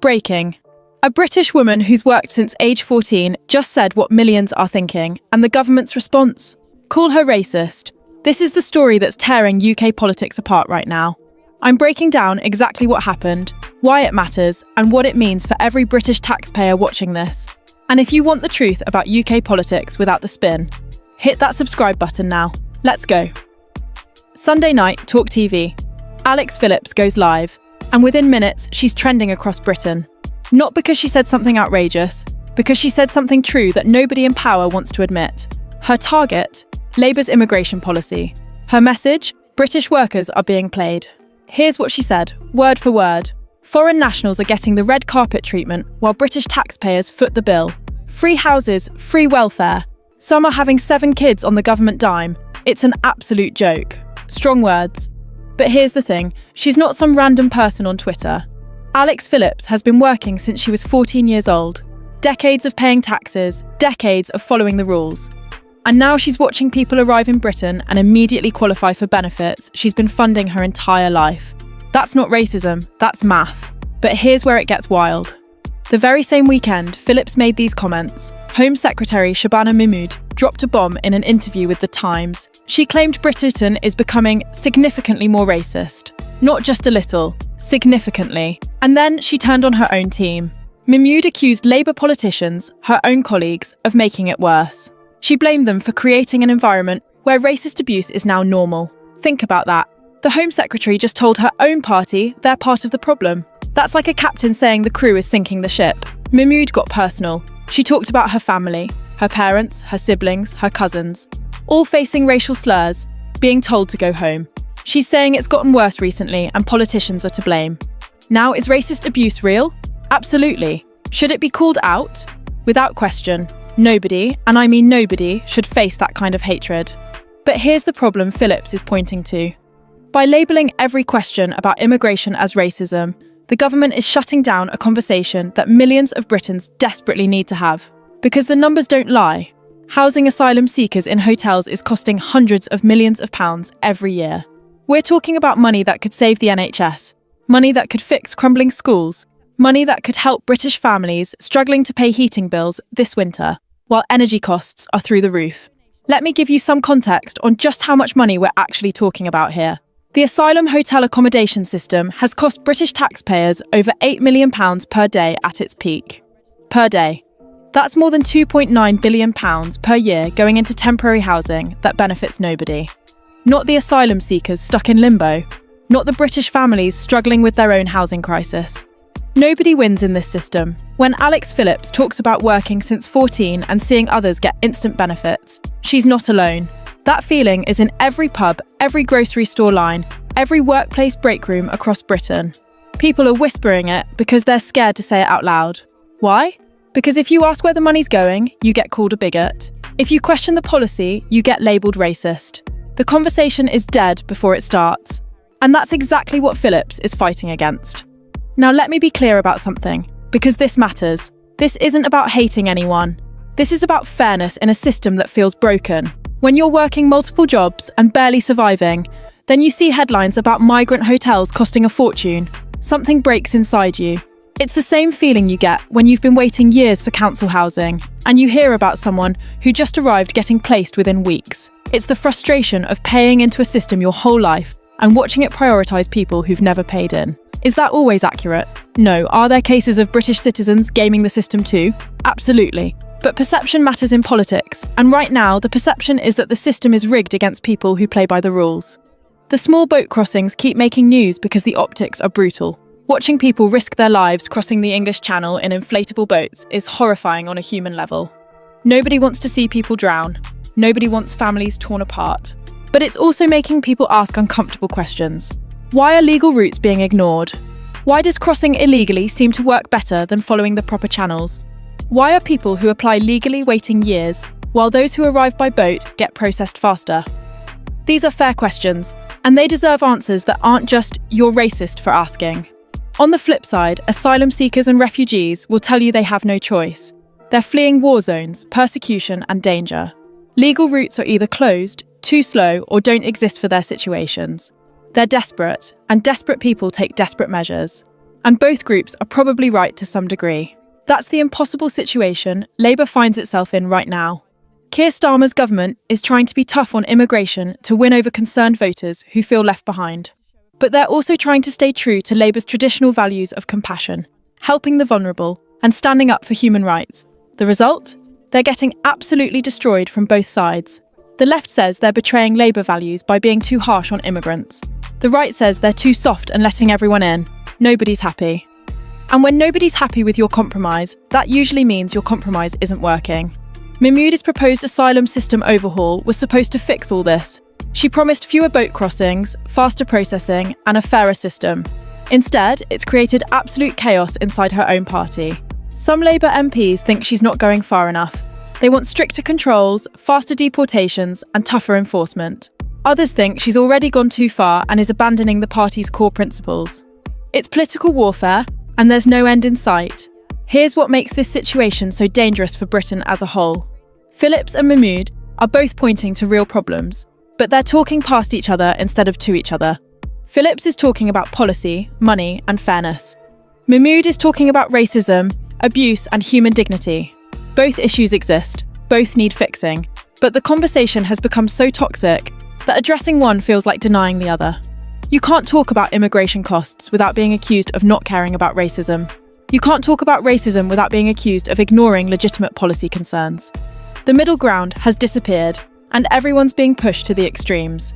Breaking. A British woman who's worked since age 14 just said what millions are thinking, and the government's response? Call her racist. This is the story that's tearing UK politics apart right now. I'm breaking down exactly what happened, why it matters, and what it means for every British taxpayer watching this. And if you want the truth about UK politics without the spin, hit that subscribe button now. Let's go. Sunday night, Talk TV. Alex Phillips goes live, and within minutes, she's trending across Britain. Not because she said something outrageous, because she said something true that nobody in power wants to admit. Her target? Labour's immigration policy. Her message? British workers are being played. Here's what she said, word for word. Foreign nationals are getting the red carpet treatment while British taxpayers foot the bill. Free houses, free welfare. Some are having 7 kids on the government dime. It's an absolute joke. Strong words. But here's the thing, she's not some random person on Twitter. Alex Phillips has been working since she was 14 years old. Decades of paying taxes, decades of following the rules. And now she's watching people arrive in Britain and immediately qualify for benefits she's been funding her entire life. That's not racism, that's math. But here's where it gets wild. The very same weekend Phillips made these comments, Home Secretary Shabana Mahmood dropped a bomb in an interview with The Times. She claimed Britain is becoming significantly more racist. Not just a little, significantly. And then she turned on her own team. Mahmood accused Labour politicians, her own colleagues, of making it worse. She blamed them for creating an environment where racist abuse is now normal. Think about that. The Home Secretary just told her own party they're part of the problem. That's like a captain saying the crew is sinking the ship. Mahmood got personal. She talked about her family, her parents, her siblings, her cousins, all facing racial slurs, being told to go home. She's saying it's gotten worse recently and politicians are to blame. Now, is racist abuse real? Absolutely. Should it be called out? Without question. Nobody, and I mean nobody, should face that kind of hatred. But here's the problem Phillips is pointing to. By labelling every question about immigration as racism, the government is shutting down a conversation that millions of Britons desperately need to have. Because the numbers don't lie. Housing asylum seekers in hotels is costing hundreds of millions of pounds every year. We're talking about money that could save the NHS, money that could fix crumbling schools, money that could help British families struggling to pay heating bills this winter, while energy costs are through the roof. Let me give you some context on just how much money we're actually talking about here. The asylum hotel accommodation system has cost British taxpayers over £8 million per day at its peak. Per day. That's more than £2.9 billion per year going into temporary housing that benefits nobody. Not the asylum seekers stuck in limbo. Not the British families struggling with their own housing crisis. Nobody wins in this system. When Alex Phillips talks about working since 14 and seeing others get instant benefits, she's not alone. That feeling is in every pub, every grocery store line, every workplace break room across Britain. People are whispering it because they're scared to say it out loud. Why? Because if you ask where the money's going, you get called a bigot. If you question the policy, you get labelled racist. The conversation is dead before it starts. And that's exactly what Phillips is fighting against. Now let me be clear about something, because this matters. This isn't about hating anyone. This is about fairness in a system that feels broken. When you're working multiple jobs and barely surviving, then you see headlines about migrant hotels costing a fortune. Something breaks inside you. It's the same feeling you get when you've been waiting years for council housing, and you hear about someone who just arrived getting placed within weeks. It's the frustration of paying into a system your whole life and watching it prioritise people who've never paid in. Is that always accurate? No. Are there cases of British citizens gaming the system too? Absolutely. But perception matters in politics, and right now the perception is that the system is rigged against people who play by the rules. The small boat crossings keep making news because the optics are brutal. Watching people risk their lives crossing the English Channel in inflatable boats is horrifying on a human level. Nobody wants to see people drown. Nobody wants families torn apart. But it's also making people ask uncomfortable questions. Why are legal routes being ignored? Why does crossing illegally seem to work better than following the proper channels? Why are people who apply legally waiting years, while those who arrive by boat get processed faster? These are fair questions, and they deserve answers that aren't just "you're racist" for asking. On the flip side, asylum seekers and refugees will tell you they have no choice. They're fleeing war zones, persecution and danger. Legal routes are either closed, too slow, or don't exist for their situations. They're desperate, and desperate people take desperate measures. And both groups are probably right to some degree. That's the impossible situation Labour finds itself in right now. Keir Starmer's government is trying to be tough on immigration to win over concerned voters who feel left behind. But they're also trying to stay true to Labour's traditional values of compassion, helping the vulnerable, and standing up for human rights. The result? They're getting absolutely destroyed from both sides. The left says they're betraying Labour values by being too harsh on immigrants. The right says they're too soft and letting everyone in. Nobody's happy. And when nobody's happy with your compromise, that usually means your compromise isn't working. Mahmoud's proposed asylum system overhaul was supposed to fix all this. She promised fewer boat crossings, faster processing, and a fairer system. Instead, it's created absolute chaos inside her own party. Some Labour MPs think she's not going far enough. They want stricter controls, faster deportations, and tougher enforcement. Others think she's already gone too far and is abandoning the party's core principles. It's political warfare, and there's no end in sight. Here's what makes this situation so dangerous for Britain as a whole. Phillips and Mahmoud are both pointing to real problems, but they're talking past each other instead of to each other. Phillips is talking about policy, money, and fairness. Mahmoud is talking about racism, abuse, and human dignity. Both issues exist, both need fixing, but the conversation has become so toxic that addressing one feels like denying the other. You can't talk about immigration costs without being accused of not caring about racism. You can't talk about racism without being accused of ignoring legitimate policy concerns. The middle ground has disappeared, and everyone's being pushed to the extremes.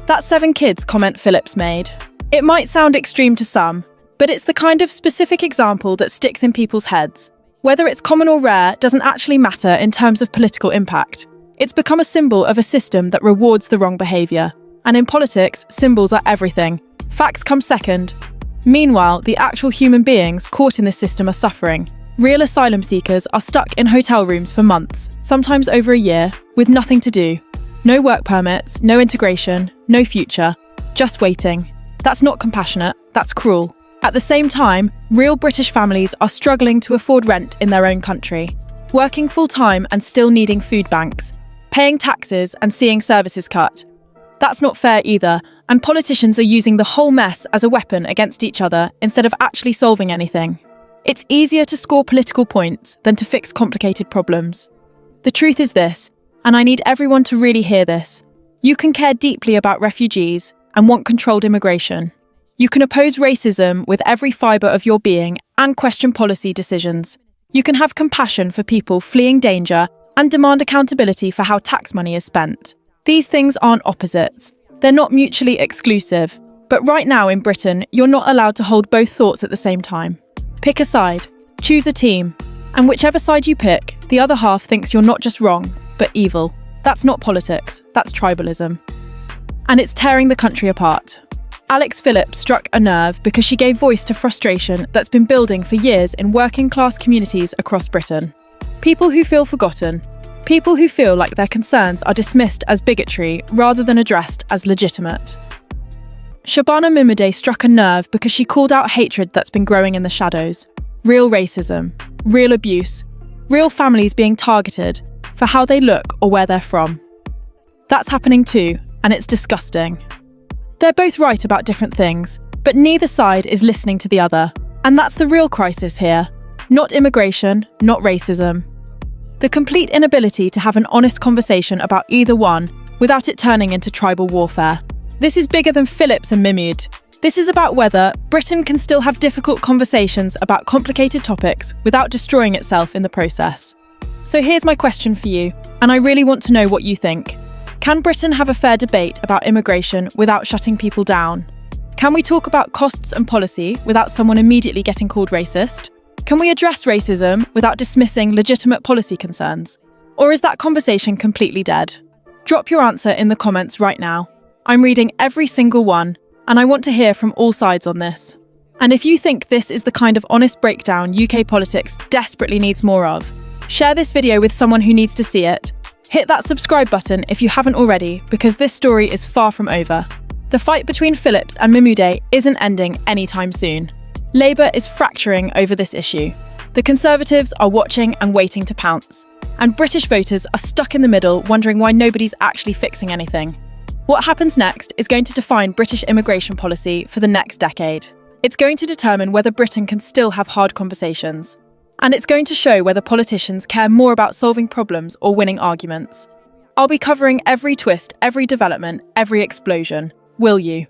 That 7 kids comment Phillips made. It might sound extreme to some, but it's the kind of specific example that sticks in people's heads. Whether it's common or rare doesn't actually matter in terms of political impact. It's become a symbol of a system that rewards the wrong behaviour. And in politics, symbols are everything. Facts come second. Meanwhile, the actual human beings caught in this system are suffering. Real asylum seekers are stuck in hotel rooms for months, sometimes over a year, with nothing to do. No work permits, no integration, no future. Just waiting. That's not compassionate, that's cruel. At the same time, real British families are struggling to afford rent in their own country, working full-time and still needing food banks, paying taxes and seeing services cut. That's not fair either, and politicians are using the whole mess as a weapon against each other instead of actually solving anything. It's easier to score political points than to fix complicated problems. The truth is this, and I need everyone to really hear this. You can care deeply about refugees and want controlled immigration. You can oppose racism with every fibre of your being and question policy decisions. You can have compassion for people fleeing danger and demand accountability for how tax money is spent. These things aren't opposites. They're not mutually exclusive. But right now in Britain, you're not allowed to hold both thoughts at the same time. Pick a side, choose a team, and whichever side you pick, the other half thinks you're not just wrong, but evil. That's not politics, that's tribalism. And it's tearing the country apart. Alex Phillips struck a nerve because she gave voice to frustration that's been building for years in working-class communities across Britain. People who feel forgotten. People who feel like their concerns are dismissed as bigotry rather than addressed as legitimate. Shabana Mimide struck a nerve because she called out hatred that's been growing in the shadows. Real racism, real abuse, real families being targeted for how they look or where they're from. That's happening too, and it's disgusting. They're both right about different things, but neither side is listening to the other. And that's the real crisis here. Not immigration, not racism. The complete inability to have an honest conversation about either one without it turning into tribal warfare. This is bigger than Phillips and Mahmoud. This is about whether Britain can still have difficult conversations about complicated topics without destroying itself in the process. So here's my question for you, and I really want to know what you think. Can Britain have a fair debate about immigration without shutting people down? Can we talk about costs and policy without someone immediately getting called racist? Can we address racism without dismissing legitimate policy concerns? Or is that conversation completely dead? Drop your answer in the comments right now. I'm reading every single one, and I want to hear from all sides on this. And if you think this is the kind of honest breakdown UK politics desperately needs more of, share this video with someone who needs to see it. Hit that subscribe button if you haven't already, because this story is far from over. The fight between Phillips and Mahmoud isn't ending anytime soon. Labour is fracturing over this issue. The Conservatives are watching and waiting to pounce. And British voters are stuck in the middle, wondering why nobody's actually fixing anything. What happens next is going to define British immigration policy for the next decade. It's going to determine whether Britain can still have hard conversations. And it's going to show whether politicians care more about solving problems or winning arguments. I'll be covering every twist, every development, every explosion. Will you?